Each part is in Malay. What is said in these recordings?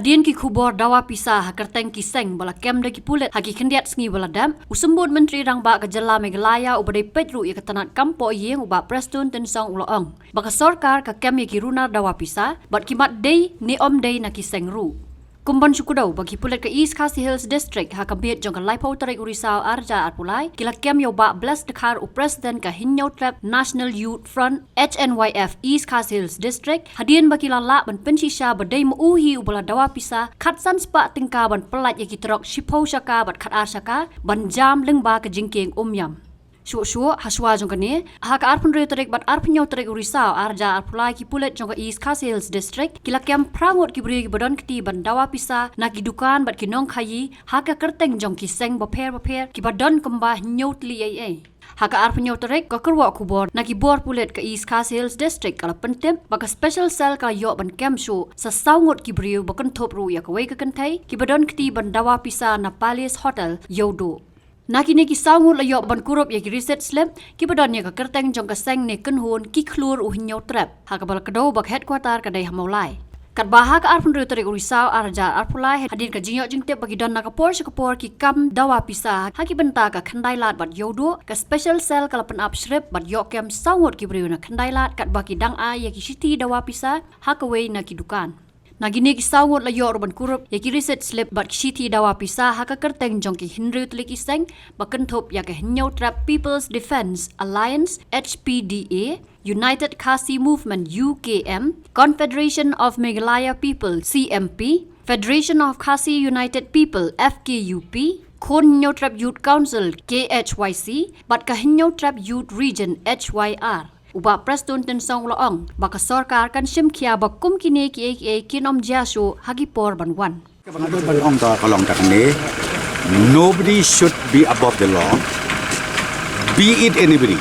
Hadian ki khubor dawa pisa hakarteng ki seng bala kem da ki pulet haki kendiat sngi bala dam usembut menteri rang ba ka jala Meghalaya ubadai petru ya ketanat kampo yeng uba Prestone Tynsong uloong baka Sorkar ka kem ya ki runar dawa pisa bat kimat day ni om day na ki seng ru kumban syukudau bagi pulet ke East Khasi Hills District hakambit jong ka laipau tarik urisau arja arpulai kila kem yo ba bless dekar u president ka hinyau trap National Youth Front HNYF East Khasi Hills District hadian baki lala ban pensisha badai muuhi ubala dawa pisa khatsan spa tingka ban pelat ya kitrok shipau shaka bat khat ar shaka ban jam lengba ka jingking umyam Shuo haswa jong kani hak arpun re tarik bat arpun nyau tarik urisau arja arpulai ki pulet jong ka East Khasi Hills District kila kem prangot ki beri ki badon kiti ban dawa pisa na ki dukan bat ki nong khayi hak kerteng jong ki seng baper ki badon kembah nyau tli ai haka arpun nyau tarik ka Kyrwoh kubor na ki bor pulet ka East Khasi Hills District kala pentem baka special cell kala yo ban kem shu sa saungot ki beriu bakan thop ru ya ka wei ka kantai ki badon kiti ban dawa pisa na Palace Hotel yodo Nakini ki saungut layo ban kurup ya ki reset slip ki badon ya ka kerteng jong ka seng ne kenhun ki klur u hinyau trap haka bal kedau bak headquarter ka dai hamaulai kat baha ka arpun re tarik urisau arja arpulai hadir ka jinyo jingtep bagi don na ka por ki kam dawa pisa haki benta ka khandai lat bat yodo ka special cell kala pen up shrip bat yo kem saungut ki briu na khandai lat kat baki dang a ya ki siti dawa pisa haka wei na ki dukan Nagini ki saungot layo urban kurup ya ki reset slip bat kishiti dawa pisa haka kerteng jong ki hinriu tlik iseng bakan thop ya ka hinyau trap People's Defence Alliance HPDA United Khasi Movement UKM Confederation of Meghalaya People CMP Federation of Khasi United People FKUP Khon Hinyau Trap Youth Council KHYC bat ka Hinyau Trap Youth Region HYR Uba Prestone Tynsong loong baka Sorkar kan sim kia bakum kini ki kinom jasho hagi por banwan. Nobody should be above the law. Be it anybody.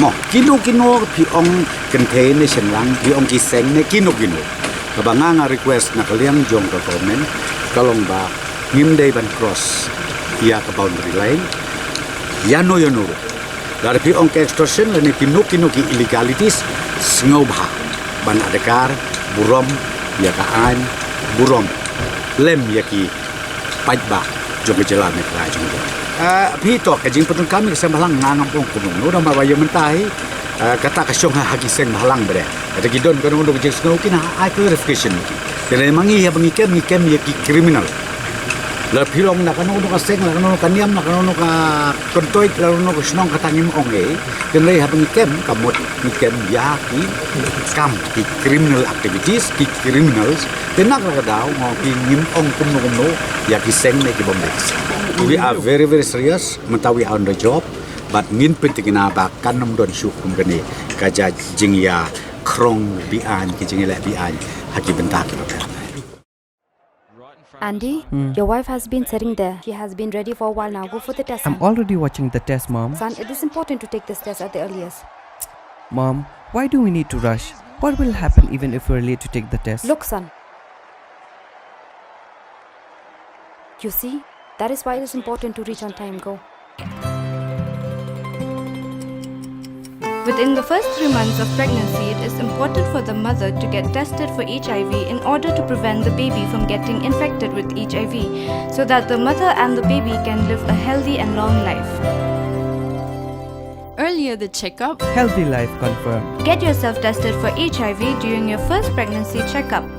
Mo kino pi ong contain nation lang pi ong kiseng ne kino. Kabanga request na kaliang jong ka comment kalong ba ngimday ban cross iya ka boundary line. Yano. Dari pi ong ke extortion lani kino ki illegalities ngobha ban adekar burom ya kaan burom lem ya ki pajba jong jela Meghalaya jong pi to ka jing patun kami sa balang ngangam pong kunung no ma bayo mentai kata ka syong hagi seng balang bre ada gidon kono ndo jing snow kina I clarification kene mangi ya bangikem ya ki criminal la pilong na kanu ka seng la kanu kaniam na kanu ka kontoit la kanu ka snong katangim onge kenlei habang kem kamot kem ya ki kam ki criminal activities ki criminals tenak ka daw mo ki ngim ong kuno ya ki seng ne ki bombay we are very serious mentawi on the job but ngin pentingna ba kanam don syuk kum gani kaja jingya krong bian ki jingila bian haki bentak Andy, your wife has been sitting there. She has been ready for a while now. Go for the test. I'm already watching the test, Mom. Son, it is important to take this test at the earliest. Mom, why do we need to rush? What will happen even if we're late to take the test? Look, son. You see, that is why it is important to reach on time. Go. Within the first 3 months of pregnancy, it is important for the mother to get tested for HIV in order to prevent the baby from getting infected with HIV, so that the mother and the baby can live a healthy and long life. Earlier the checkup. Healthy life confirmed. Get yourself tested for HIV during your first pregnancy checkup.